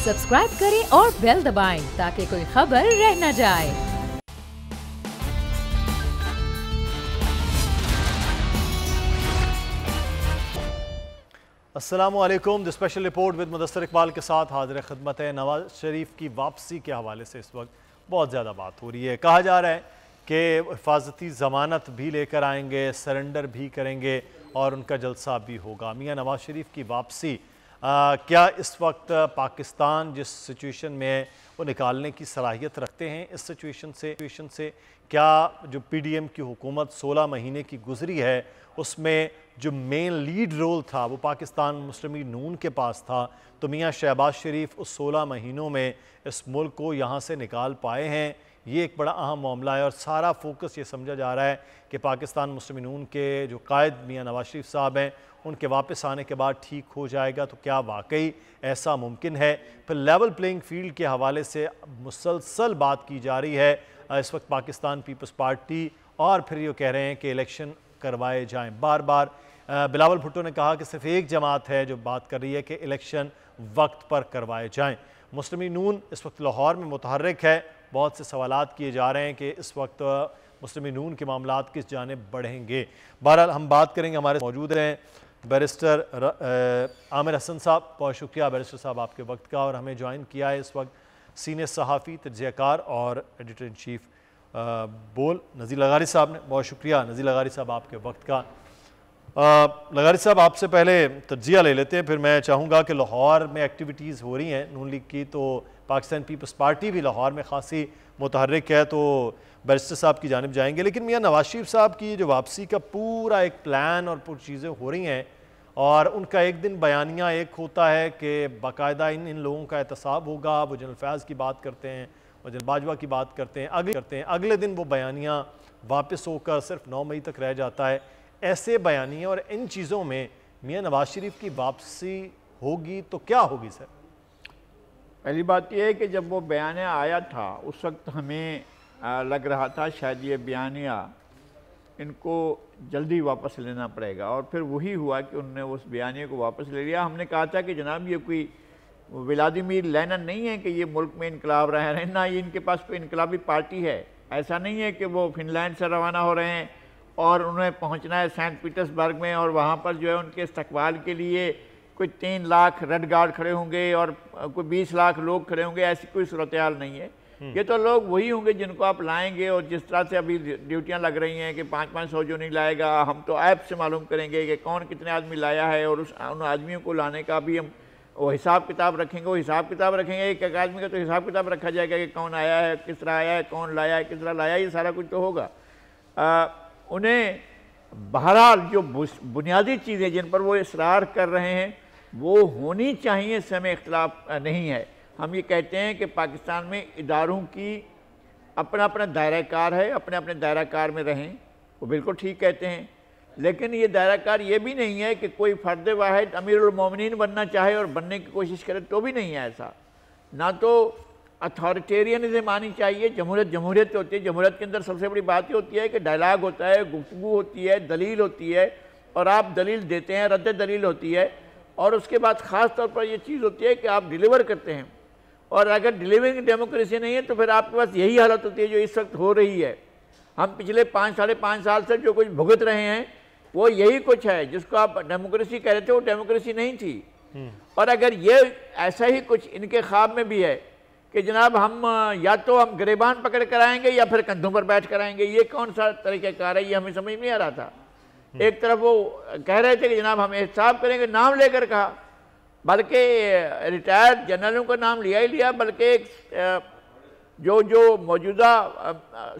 Subscribe करें और bell दबाएं ताकि कोई खबर रह न जाए। अस्सलामुअलैकुम। The special report with Mudassar Iqbal के साथ हाजिर खिदमत है। नवाज शरीफ की वापसी के हवाले से इस वक्त बहुत ज़्यादा बात हो रही है। कहा जा रहा है कि हिफाजती ज़मानत भी लेकर आएंगे, सरेंडर भी करेंगे और उनका जलसा भी होगा। मियाँ नवाज शरीफ की वापसी क्या इस वक्त पाकिस्तान जिस सिचुएशन में है वो निकालने की सलाहियत रखते हैं? इस सिचुएशन से क्या जो PDM की हुकूमत 16 महीने की गुजरी है उसमें जो मेन लीड रोल था वो पाकिस्तान मुस्लिम लीग नून के पास था, तो मियाँ शहबाज शरीफ उस 16 महीनों में इस मुल्क को यहाँ से निकाल पाए हैं? ये एक बड़ा अहम मामला है और सारा फोकस ये समझा जा रहा है कि पाकिस्तान मुस्लिम लीग नून के जो कायद मियाँ नवाज शरीफ साहब हैं उनके वापस आने के बाद ठीक हो जाएगा। तो क्या वाकई ऐसा मुमकिन है? फिर लेवल प्लेइंग फील्ड के हवाले से मुसलसल बात की जा रही है इस वक्त पाकिस्तान पीपल्स पार्टी, और फिर ये कह रहे हैं कि इलेक्शन करवाए जाएं। बार बार बिलावल भुट्टो ने कहा कि सिर्फ एक जमात है जो बात कर रही है कि इलेक्शन वक्त पर करवाए जाएं। मुस्लिम लीग नून इस वक्त लाहौर में मुतहर्रिक है। बहुत से सवालात किए जा रहे हैं कि इस वक्त मुस्लिम लीग नून के मामलात किस जानिब बढ़ेंगे। बहरहाल हम बात करेंगे, हमारे मौजूद हैं बैरिस्टर आमिर हसन साहब। बहुत शुक्रिया बैरिस्टर साहब आपके वक्त का, और हमें ज्वाइन किया है इस वक्त सीनियर सहाफ़ी, तज्ज़ियाकार और एडिटर इन चीफ बोल नज़ीर लगारी साहब ने। बहुत शुक्रिया नज़ीर लगारी साहब आपके वक्त का। लगारी साहब आपसे पहले तज्ज़िया ले लेते हैं, फिर मैं चाहूँगा कि लाहौर में एक्टिविटीज़ हो रही हैं नून लीग की, तो पाकिस्तान पीपल्स पार्टी भी लाहौर में खासी मुतहर्रिक है, तो बैरिस्टर साहब की जानिब जाएंगे। लेकिन मियाँ नवाज शरीफ साहब की जो वापसी का पूरा एक प्लान और पूरी चीज़ें हो रही हैं, और उनका एक दिन बयानिया एक होता है कि बाकायदा इन लोगों का एहतसाब होगा, वो जनरल फैज़ की बात करते हैं, वो जनरल बाजवा की बात करते हैं, अगले दिन वो बयानिया वापस होकर सिर्फ 9 मई तक रह जाता है। ऐसे बयानिया और इन चीज़ों में मियाँ नवाज शरीफ की वापसी होगी तो क्या होगी सर? पहली बात यह है कि जब वो बयानिया आया था उस वक्त हमें लग रहा था शायद ये बयानिया इनको जल्दी वापस लेना पड़ेगा, और फिर वही हुआ कि उन्होंने उस बयानिया को वापस ले लिया। हमने कहा था कि जनाब ये कोई व्लादिमीर लेनिन नहीं है कि ये मुल्क में इनकलाब रहे हैं, ना ये इनके पास कोई इनकलाबी पार्टी है। ऐसा नहीं है कि वो फिनलैंड से रवाना हो रहे हैं और उन्हें पहुंचना है सेंट पीटर्सबर्ग में, और वहाँ पर जो है उनके इस्तकबाल के लिए कोई 3 लाख रेड गार्ड खड़े होंगे और कोई 20 लाख लोग खड़े होंगे। ऐसी कोई सूरत हाल नहीं है। ये तो लोग वही होंगे जिनको आप लाएंगे, और जिस तरह से अभी ड्यूटियां लग रही हैं कि 500-500 जो नहीं लाएगा, हम तो ऐप से मालूम करेंगे कि कौन कितने आदमी लाया है, और उन आदमियों को लाने का भी हम वो हिसाब किताब रखेंगे। वो हिसाब किताब रखेंगे, एक आदमी का तो हिसाब किताब रखा जाएगा कि कौन आया है, किस तरह आया है, कौन लाया है, किस तरह लाया है, ये सारा कुछ तो होगा। उन्हें बहरहाल जो बुनियादी चीज़ें जिन पर वो इसरार कर रहे हैं वो होनी चाहिए, इससे हमें इख्तिलाफ नहीं है। हम ये कहते हैं कि पाकिस्तान में इदारों की अपना अपना दायरा कार है, अपने अपने दायरा कार में रहें, वो बिल्कुल ठीक कहते हैं। लेकिन ये दायरा कार ये भी नहीं है कि कोई फ़र्द वाहिद अमीरुल मोमिनीन बनना चाहे और बनने की कोशिश करे, तो भी नहीं है ऐसा। ना तो अथॉरिटेरियनिज़म आनी चाहिए। जमहूरियत होती है, जमहूरियत के अंदर सबसे बड़ी बात ये होती है कि डायलाग होता है, गुफ्तगू होती है, दलील होती है, और आप दलील देते हैं, रद्द दलील होती है, और उसके बाद ख़ास तौर पर यह चीज़ होती है कि आप डिलीवर करते हैं। और अगर डिलीवरिंग डेमोक्रेसी नहीं है तो फिर आपके पास यही हालत होती है जो इस वक्त हो रही है। हम पिछले 5-5.5 साल से जो कुछ भुगत रहे हैं वो यही कुछ है जिसको आप डेमोक्रेसी कह रहे थे, वो डेमोक्रेसी नहीं थी। और अगर ये ऐसा ही कुछ इनके ख्वाब में भी है कि जनाब हम या तो हम गिरेबान पकड़ कर आएंगे या फिर कंधों पर बैठ कर आएंगे, ये कौन सा तरीक़ाकार है, ये हमें समझ नहीं आ रहा था। एक तरफ वो कह रहे थे कि जनाब हम एहतसाब करेंगे, नाम लेकर कहा, बल्कि रिटायर्ड जनरलों का नाम लिया ही लिया, बल्कि जो मौजूदा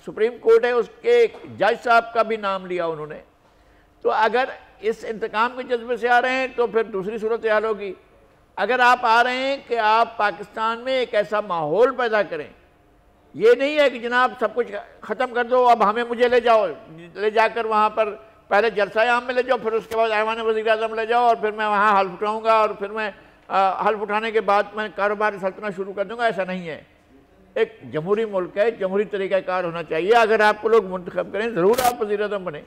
सुप्रीम कोर्ट है उसके जज साहब का भी नाम लिया उन्होंने। तो अगर इस इंतकाम के जज्बे से आ रहे हैं तो फिर दूसरी सूरत हाल होगी। अगर आप आ रहे हैं कि आप पाकिस्तान में एक ऐसा माहौल पैदा करें, ये नहीं है कि जनाब सब कुछ ख़त्म कर दो, अब मुझे ले जाओ, ले जाकर वहाँ पर पहले जलसा आम में ले जाओ, फिर उसके बाद ऐवान वज़ीर आज़म ले जाओ, और फिर मैं वहाँ हल्फ उठाऊँगा, और फिर मैं हल्फ उठाने के बाद मैं कारोबार सल्तनत शुरू कर दूँगा। ऐसा नहीं है। एक जमहूरी मुल्क है, जमहूरी तरीक़ाकार होना चाहिए। अगर आपको लोग मुंतखब करें ज़रूर आप वज़ीर आज़म बने,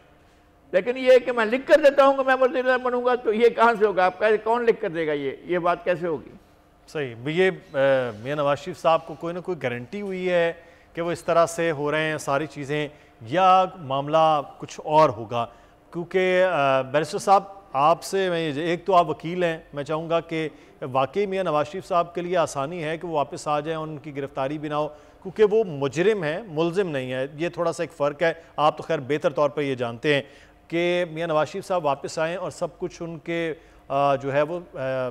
लेकिन ये कि मैं लिख कर देता हूँ कि मैं वज़ीर आज़म बनूंगा, तो ये कहाँ से होगा? आप कौन लिख कर देगा? ये बात कैसे होगी? सही। ये मियां नवाज शरीफ साहब को कोई ना कोई गारंटी हुई है कि वो इस तरह से हो रहे हैं सारी चीज़ें, या मामला कुछ और होगा? क्योंकि बैरिस्टर साहब आपसे मैं, एक तो आप वकील हैं, मैं चाहूँगा कि वाकई मियां नवाज शरीफ साहब के लिए आसानी है कि वो वापस आ जाएं और उनकी गिरफ्तारी भी ना हो, क्योंकि वो मुजरिम हैं, मुलजिम नहीं है। ये थोड़ा सा एक फ़र्क है। आप तो खैर बेहतर तौर पर ये जानते हैं कि मियां नवाज शरीफ साहब वापस आएँ और सब कुछ उनके जो है वो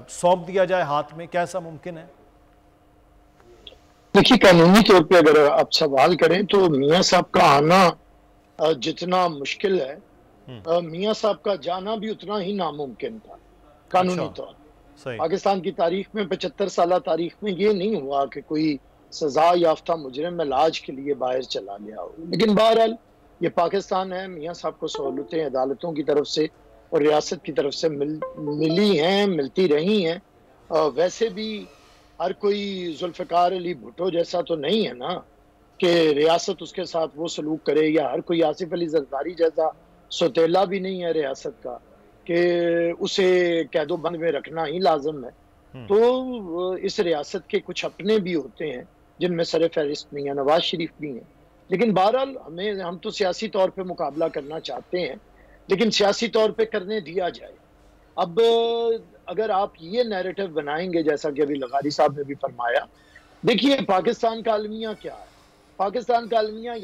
सौंप दिया जाए हाथ में, क्या ऐसा मुमकिन है? देखिए, कानूनी तौर पे अगर आप सवाल करें तो मियां साहब का आना जितना मुश्किल है, मियां साहब का जाना भी उतना ही नामुमकिन था कानूनी तौर। पाकिस्तान की तारीख में, 75 साल तारीख में ये नहीं हुआ कि कोई सजा याफ्ता मुजरिम इलाज के लिए बाहर चला गया हो। लेकिन बहरहाल ये पाकिस्तान है, मियां साहब को सहूलतें अदालतों की तरफ से और रियासत की तरफ से मिली हैं, मिलती रही हैं। वैसे भी हर कोई जुल्फ़िकार अली भुट्टो जैसा तो नहीं है ना कि रियासत उसके साथ वो सलूक करे, या हर कोई आसिफ अली जरदारी जैसा सौतेला भी नहीं है रियासत का कि उसे कैदो बंद में रखना ही लाजम है। तो इस रियासत के कुछ अपने भी होते हैं जिनमें सर फहरिस्त मियां नवाज शरीफ भी हैं। लेकिन बहरहाल हम तो सियासी तौर पे मुकाबला करना चाहते हैं, लेकिन सियासी तौर पे करने दिया जाए। अब अगर आप ये नैरेटिव बनाएंगे जैसा कि अभी लगारी साहब ने भी फरमाया, देखिए पाकिस्तान का अलमिया क्या है? पाकिस्तान का अलमिया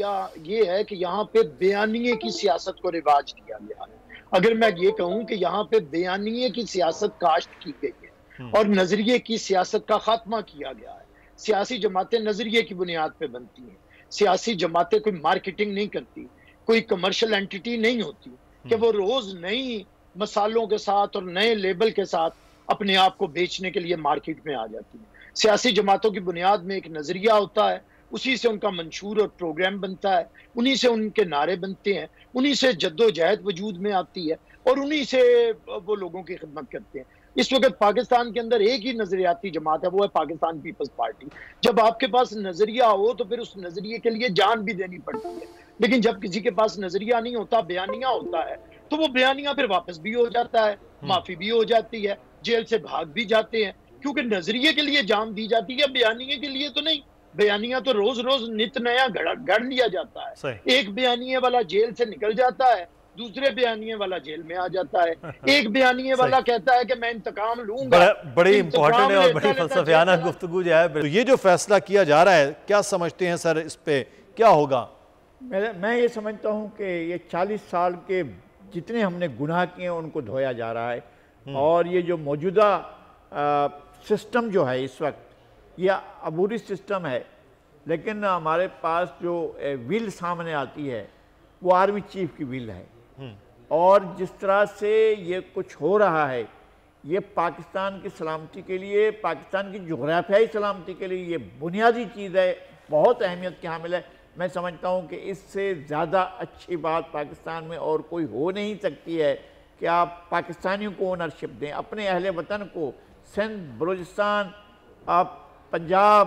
ये है कि यहाँ पे बयानिए की सियासत को रिवाज दिया गया है। अगर मैं ये कहूँ कि यहाँ पे बयानिए की सियासत काश्त की गई है और नजरिए की सियासत का खात्मा किया गया है। सियासी जमातें नजरिए की बुनियाद पे बनती हैं। सियासी जमातें कोई मार्केटिंग नहीं करती, कोई कमर्शियल एंटिटी नहीं होती कि वो रोज नई मसालों के साथ और नए लेबल के साथ अपने आप को बेचने के लिए मार्केट में आ जाती है। सियासी जमातों की बुनियाद में एक नजरिया होता है, उसी से उनका मंशूर और प्रोग्राम बनता है, उन्हीं से उनके नारे बनते हैं, उन्हीं से जद्दोजहद वजूद में आती है और उन्हीं से वो लोगों की खिदमत करते हैं। इस वक्त पाकिस्तान के अंदर एक ही नजरियाती जमात है, वो है पाकिस्तान पीपल्स पार्टी। जब आपके पास नजरिया हो तो फिर उस नजरिए के लिए जान भी देनी पड़ती है, लेकिन जब किसी के पास नजरिया नहीं होता, बयानिया होता है, तो वो बयानिया फिर वापस भी हो जाता है, माफी भी हो जाती है, जेल से भाग भी जाते हैं, क्योंकि नजरिए के लिए जान दी जाती है, बयानिए के लिए तो नहीं। बयानिया तो रोज रोज नित नया गढ़ लिया जाता है। एक बयानिए वाला जेल से निकल जाता है, दूसरे बयानिए वाला जेल में आ जाता है। एक बयानिए वाला कहता है कि मैं इंतकाम लूंगा। बड़ी इंपॉर्टेंट है और बड़ी फलसफियाना गुफ्तगू जो है। तो ये जो फैसला किया जा रहा है, क्या समझते हैं सर, इस पे क्या होगा? मैं ये समझता हूँ कि ये 40 साल के जितने हमने गुनाह किए उनको धोया जा रहा है, और ये जो मौजूदा सिस्टम जो है इस वक्त, यह अबूरी सिस्टम है। लेकिन हमारे पास जो विल सामने आती है वो आर्मी चीफ की विल है, और जिस तरह से ये कुछ हो रहा है, ये पाकिस्तान की सलामती के लिए, पाकिस्तान की जोग्राफियाई सलामती के लिए ये बुनियादी चीज़ है, बहुत अहमियत की हामिल है। मैं समझता हूँ कि इससे ज़्यादा अच्छी बात पाकिस्तान में और कोई हो नहीं सकती है कि आप पाकिस्तानियों को ओनरशिप दें, अपने अहले वतन को, सिंध, बलूचिस्तान, आप पंजाब,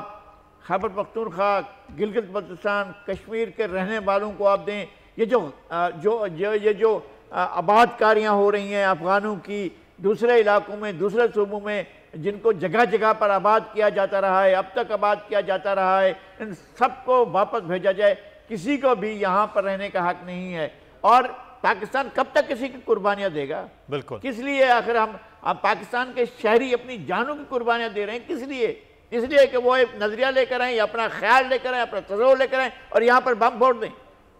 खैबर पख्तूनख्वा, गिलगित बल्तिस्तान, कश्मीर के रहने वालों को आप दें। ये जो आबादकारियाँ हो रही हैं अफ़गानों की दूसरे इलाकों में, दूसरे सूबों में, जिनको जगह जगह पर आबाद किया जाता रहा है, अब तक आबाद किया जाता रहा है, इन सबको वापस भेजा जाए। किसी को भी यहाँ पर रहने का हक नहीं है। और पाकिस्तान कब तक किसी की कुर्बानियाँ देगा? बिल्कुल। किस लिए आखिर हम पाकिस्तान के शहरी अपनी जानों की कुर्बानियाँ दे रहे हैं? किस लिए? इसलिए कि वो एक नजरिया लेकर आए, अपना ख्याल लेकर आए, अपना तस्वुर लेकर आए और यहाँ पर बम फोड़ दें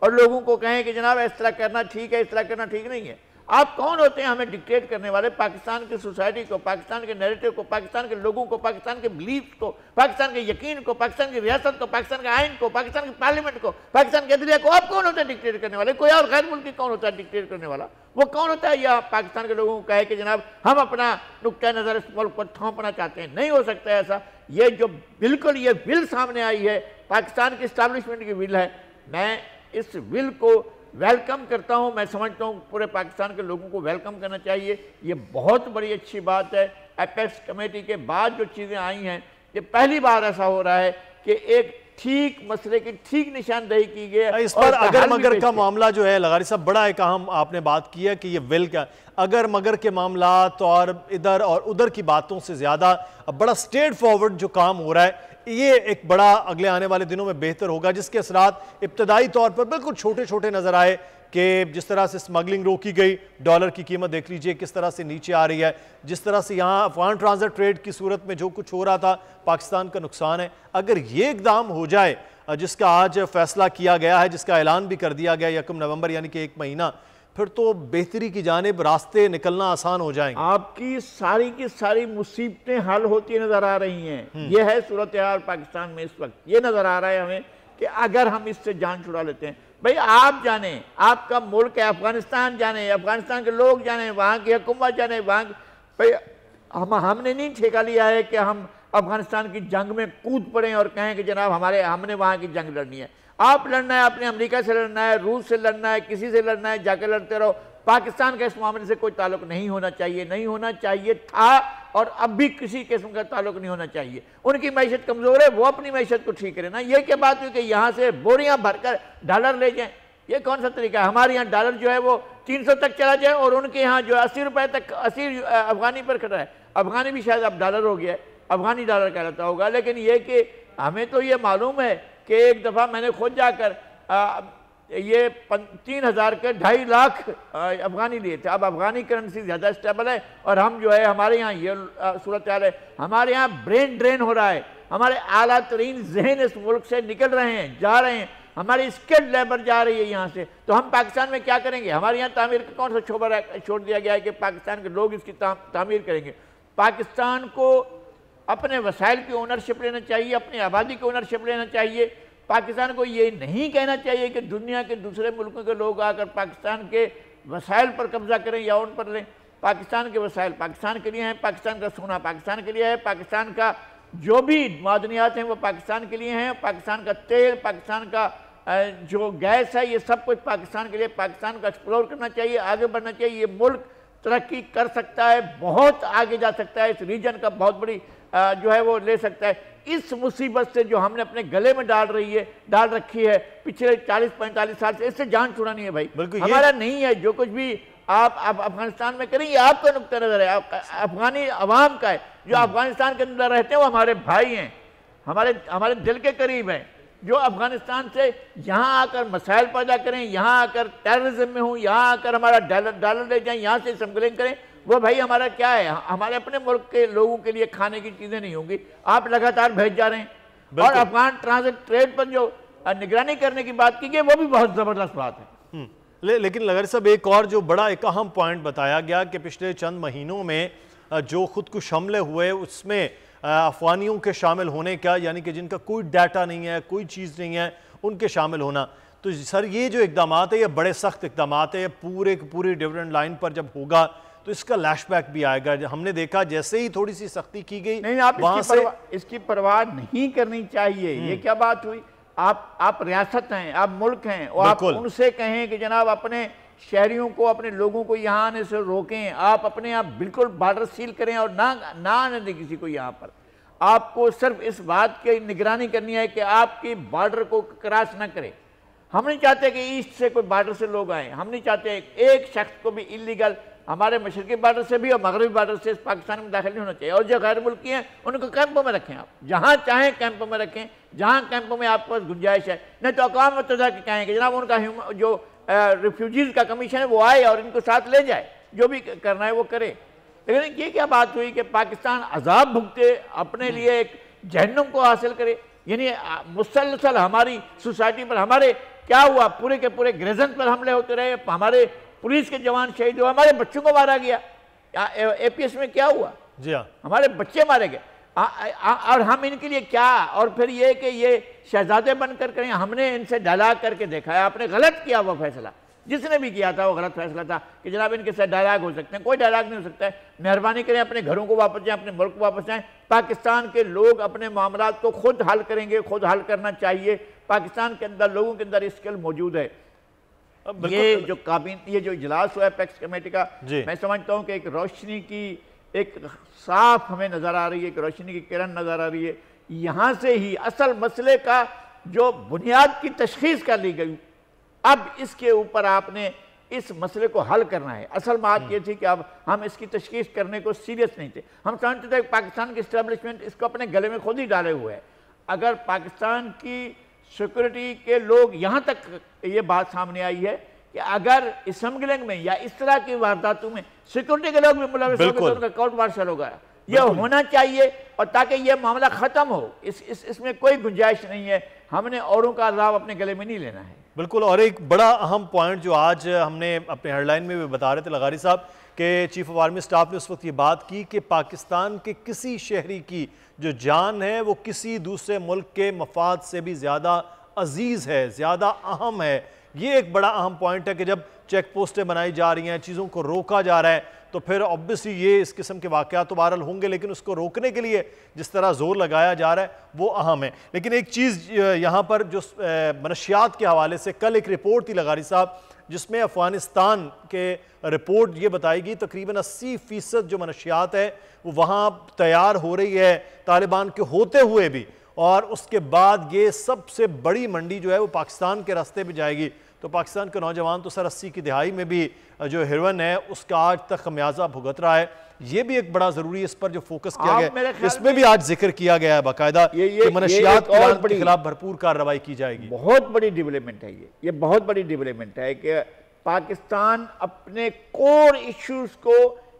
और लोगों को कहें कि जनाब इस तरह करना ठीक है, इस तरह करना ठीक नहीं है। आप कौन होते हैं हमें डिक्टेट करने वाले? पाकिस्तान की सोसाइटी को, पाकिस्तान के नैरेटिव को, पाकिस्तान के लोगों को, पाकिस्तान के बिलीफ को, पाकिस्तान के यकीन को, पाकिस्तान की रियासत को, पाकिस्तान के आइन को, पाकिस्तान की पार्लियामेंट को, पाकिस्तान के अदलिया को आप कौन होते हैं डिक्टेट करने वाले? कोई और गैर मुल्की कौन होता है डिक्टेट करने वाला? वो कौन होता है या पाकिस्तान के लोगों को कहे कि जनाब हम अपना नुक्ता नज़र इस मुल्क पर थोपना चाहते हैं? नहीं हो सकता है ऐसा। ये जो बिल्कुल ये विल सामने आई है, पाकिस्तान की इस्टेब्लिशमेंट की विल है, मैं इस विल को वेलकम करता हूं। मैं समझता हूं पूरे पाकिस्तान के लोगों को वेलकम करना चाहिए। ये बहुत बड़ी अच्छी बात है। एपेक्स कमेटी के बाद जो चीज़ें आई हैं, ये पहली बार ऐसा हो रहा है कि एक ठीक मसले की ठीक निशानदेही की गई है। इस पर अगर मगर का मामला जो है लगारी साहब बड़ा एक अहम आपने बात की है कि ये विल का अगर मगर के मामलात और इधर और उधर की बातों से ज्यादा बड़ा स्ट्रेट फॉरवर्ड जो काम हो रहा है, ये एक बड़ा अगले आने वाले दिनों में बेहतर होगा, जिसके असरात इब्तदाई तौर पर बिल्कुल छोटे छोटे नजर आए कि जिस तरह से स्मगलिंग रोकी गई, डॉलर की कीमत देख लीजिए किस तरह से नीचे आ रही है, जिस तरह से यहाँ अफगान ट्रांजिट ट्रेड की सूरत में जो कुछ हो रहा था पाकिस्तान का नुकसान है। अगर ये इकदाम हो जाए जिसका आज फैसला किया गया है, जिसका ऐलान भी कर दिया गया 1 नवंबर यानी कि 1 महीना, फिर तो बेहतरी की जानिब रास्ते निकलना आसान हो जाएंगे। आपकी सारी की सारी मुसीबतें हल होती नजर आ रही हैं। यह है सूरत हाल पाकिस्तान में इस वक्त। ये नजर आ रहा है हमें कि अगर हम इससे जान छुड़ा लेते हैं, भाई आप जाने, आपका मुल्क है अफगानिस्तान, जाने अफगानिस्तान के लोग जाने, वहाँ की हुकूमत जाने, वहाँ भाई हमने नहीं ठेका लिया है कि हम अफगानिस्तान की जंग में कूद पड़े और कहें कि जनाब हमने वहाँ की जंग लड़नी है। आप लड़ना है, अपने अमेरिका से लड़ना है, रूस से लड़ना है, किसी से लड़ना है, जाके लड़ते रहो। पाकिस्तान का इस मामले से कोई ताल्लुक नहीं होना चाहिए, नहीं होना चाहिए था और अब भी किसी किस्म का ताल्लुक नहीं होना चाहिए। उनकी मैशत कमज़ोर है, वो अपनी मैशत को ठीक करे ना। ये क्या बात हुई कि यहाँ से बोरियाँ भरकर डॉलर ले जाएं, ये कौन सा तरीका है? हमारे यहाँ डॉलर जो है वो 300 तक चला जाए और उनके यहाँ जो 80 रुपये तक 80 अफगानी पर खड़ा है। अफगानी भी शायद अब डॉलर हो गया है, अफगानी डॉलर कहलाता होगा। लेकिन ये कि हमें तो ये मालूम है कि एक दफ़ा मैंने खुद जाकर ये 3000 के 2.5 लाख अफगानी लिए थे। अब अफगानी करेंसी ज़्यादा स्टेबल है और हम जो है हमारे यहाँ ये सूरत हाल है, हमारे यहाँ ब्रेन ड्रेन हो रहा है, हमारे आला तरीन जहन इस मुल्क से निकल रहे हैं, जा रहे हैं, हमारी स्किल्ड लेबर जा रही है यहाँ से। तो हम पाकिस्तान में क्या करेंगे? हमारे यहाँ तामीर का कौन सा शोबा छोड़ दिया गया है कि पाकिस्तान के लोग इसकी तामीर करेंगे? पाकिस्तान को अपने वसाइल की ओनरशिप लेना चाहिए, अपनी आबादी की ओनरशिप लेना चाहिए। पाकिस्तान को ये नहीं कहना चाहिए कि दुनिया के दूसरे मुल्कों के लोग आकर पाकिस्तान के वसाइल पर कब्जा करें या उन पर लें। पाकिस्तान के वसाइल पाकिस्तान के लिए हैं, पाकिस्तान का सोना पाकिस्तान के लिए है, पाकिस्तान का जो भी मादनियात हैं वो पाकिस्तान के लिए हैं, पाकिस्तान का तेल, पाकिस्तान का जो गैस है, ये सब कुछ पाकिस्तान के लिए। पाकिस्तान को एक्सप्लोर करना चाहिए, आगे बढ़ना चाहिए। ये मुल्क तरक्की कर सकता है, बहुत आगे जा सकता है, इस रीजन का बहुत बड़ी जो है वो ले सकता है। इस मुसीबत से जो हमने अपने गले में डाल रखी है पिछले 40-45 साल से, इससे जान छुड़ानी है भाई। हमारा नहीं है जो कुछ भी आप अफगानिस्तान में करें, ये आपका नुक्ता नजर है, अफगानी अवाम का है। जो अफगानिस्तान के अंदर रहते हैं वो हमारे भाई हैं, हमारे दिल के करीब हैं। जो अफगानिस्तान से यहाँ आकर मसाइल पैदा करें, यहाँ आकर टेररिज्म में हूँ, यहाँ आकर हमारा डॉलर ले जाएं, यहाँ से स्मगलिंग करें, वो भाई हमारा क्या है? हमारे अपने मुल्क के लोगों के लिए खाने की चीज़ें नहीं होंगी, आप लगातार भेज जा रहे हैं। और अफगान ट्रांजिट ट्रेड पर जो निगरानी करने की बात की गई वो भी बहुत ज़बरदस्त बात है। लेकिन लगारी साहब एक और जो बड़ा एक अहम पॉइंट बताया गया कि पिछले चंद महीनों में जो खुदकुश हमले हुए उसमें अफगानियों के शामिल होने का, यानी कि जिनका कोई डाटा नहीं है, कोई चीज़ नहीं है, उनके शामिल होना। तो सर ये जो इकदाम है ये बड़े सख्त इकदाम है, पूरी डिविडेंड लाइन पर जब होगा तो इसका लैशबैक भी आएगा। हमने देखा जैसे ही थोड़ी सी सख्ती की गई, नहीं आप इसकी परवाह नहीं करनी चाहिए। ये क्या बात हुई? आप रियासत हैं, आप मुल्क हैं और आप उनसे कहें कि जनाब अपने शहरियों को, अपने लोगों को यहाँ आने से रोकें। आप अपने आप बिल्कुल बॉर्डर सील करें और ना आने दें किसी को यहाँ पर। आपको सिर्फ इस बात की निगरानी करनी है कि आपकी बॉर्डर को क्रॉस ना करें। हम नहीं चाहते कि ईस्ट से कोई बॉर्डर से लोग आए, हम नहीं चाहते एक शख्स को भी इलीगल हमारे मशरकी बॉर्डर से भी और मगरबी बॉर्डर से पाकिस्तान में दाखिल नहीं होना चाहिए। और जो गैर मुल्की हैं उनको कैंपों में रखें, आप जहाँ चाहें कैंपों में रखें, जहाँ कैंपों में आपके पास गुंजाइश है। नहीं तो अक़वाम मुत्तहिदा के कहें कि जनाब उनका जो रिफ्यूजीज़ का कमीशन है वो आए और इनको साथ ले जाए, जो भी करना है वो करे। लेकिन ये क्या बात हुई कि पाकिस्तान अजाब भुगते, अपने लिए एक जहन्नुम को हासिल करे? यानी मुसलसल हमारी सोसाइटी पर, हमारे क्या हुआ, पूरे के पूरे ग्रेजन पर हमले होते रहे, हमारे पुलिस के जवान शहीद हुए, हमारे बच्चों को मारा गया। एपीएस में क्या हुआ? जी हाँ, हमारे बच्चे मारे गए। और हम इनके लिए क्या? और फिर ये कि ये शहजादे बनकर करें। हमने इनसे डायलॉग करके देखा है, आपने गलत किया वो फैसला, जिसने भी किया था वो गलत फैसला था कि जनाब इनके साथ डायलॉग हो सकते हैं। कोई डायलॉग नहीं हो सकता है। मेहरबानी करें, अपने घरों को वापस जाएं, अपने मुल्क को वापस जाएं। पाकिस्तान के लोग अपने मामलात को खुद हल करेंगे, खुद हल करना चाहिए। पाकिस्तान के अंदर लोगों के अंदर स्किल मौजूद है। ये जो इजलास हुआ है पैक्स कमेटी का, मैं समझता हूँ कि एक रोशनी की एक साफ हमें नजर आ रही है, एक रोशनी की किरण नजर आ रही है। यहाँ से ही असल मसले का जो बुनियाद की तशखीस कर ली गई, अब इसके ऊपर आपने इस मसले को हल करना है। असल बात ये थी कि अब हम इसकी तशखीस करने को सीरियस नहीं थे। हम समझते थे पाकिस्तान की इस्टेब्लिशमेंट इसको अपने गले में खुद ही डाले हुए है। अगर पाकिस्तान की सिक्योरिटी के लोग यहाँ तक ये बात सामने आई है कि अगर स्मगलिंग में या इस तरह की वारदातों में सिक्योरिटी के लोग भी मुलविस हो गए तो उनका कोर्ट मार्शल होगा। यह होना चाहिए और ताकि यह मामला ख़त्म हो। इसमें कोई गुंजाइश नहीं है। हमने औरों का अज़ाब अपने गले में नहीं लेना है। बिल्कुल। और एक बड़ा अहम पॉइंट जो आज हमने अपने हेडलाइन में भी बता रहे थे लगारी साहब कि चीफ ऑफ आर्मी स्टाफ ने उस वक्त ये बात की कि पाकिस्तान के किसी शहरी की जो जान है वो किसी दूसरे मुल्क के मफाद से भी ज़्यादा अजीज़ है, ज़्यादा अहम है। ये एक बड़ा अहम पॉइंट है कि जब चेक पोस्टें बनाई जा रही हैं, चीज़ों को रोका जा रहा है, तो फिर ऑब्वियसली ये इस किस्म के वाक़यात तो बहरहाल होंगे, लेकिन उसको रोकने के लिए जिस तरह जोर लगाया जा रहा है वो अहम है। लेकिन एक चीज़ यहाँ पर जो मनशियात के हवाले से कल एक रिपोर्ट थी लगारी साहब, जिसमें अफ़गानिस्तान के रिपोर्ट ये बताई गई तकरीबन 80% जो मनशियात है वो वहाँ तैयार हो रही है तालिबान के होते हुए भी, और उसके बाद ये सबसे बड़ी मंडी जो है वो पाकिस्तान के रास्ते पे जाएगी। तो पाकिस्तान के नौजवान तो सर 80 की दिहाई में भी जो हेरोइन है उसका आज तक खमियाजा भुगत रहा है। ये भी एक बड़ा जरूरी, इस पर जो फोकस किया गया इसमें भी आज जिक्र किया गया है बाकायदा कि मनशियात के खिलाफ भरपूर कार्रवाई की जाएगी। बहुत बड़ी डेवलपमेंट है ये बहुत बड़ी डेवलपमेंट है कि पाकिस्तान अपने कोर इश्यूज को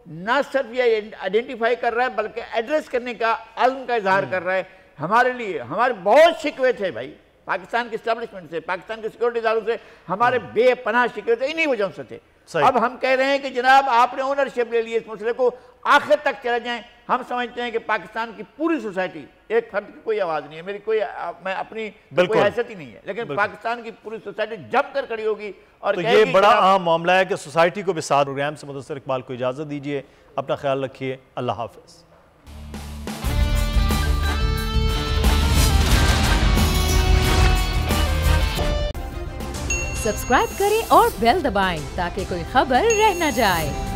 न सिर्फ ये आइडेंटिफाई कर रहा है बल्कि एड्रेस करने का अज़्म का इजहार कर रहा है। हमारे लिए हमारे बहुत शिकवे थे भाई, पाकिस्तान की एस्टेब्लिशमेंट से, पाकिस्तान के सिक्योरिटी इदारों से हमारे बेपनाह शिकवे थे, इन्हीं वजह से थे। अब हम कह रहे हैं कि जनाब आपने ओनरशिप ले ली इस मसले को, आखिर तक चले जाएं। हम समझते हैं कि पाकिस्तान की पूरी सोसाइटी, एक फर्द की कोई आवाज़ नहीं है, मेरी कोई मैं अपनी कोई हैसियत ही नहीं है, लेकिन पाकिस्तान की पूरी सोसाइटी जम कर खड़ी होगी। और तो ये बड़ा अहम मामला है कि सोसाइटी को भी साथ। प्रोग्राम से मुदस्सिर इकबाल को इजाज़त दीजिए, अपना ख्याल रखिए, अल्लाह हाफ़िज़। सब्सक्राइब करें और बेल दबाएं ताकि कोई खबर रह न जाए।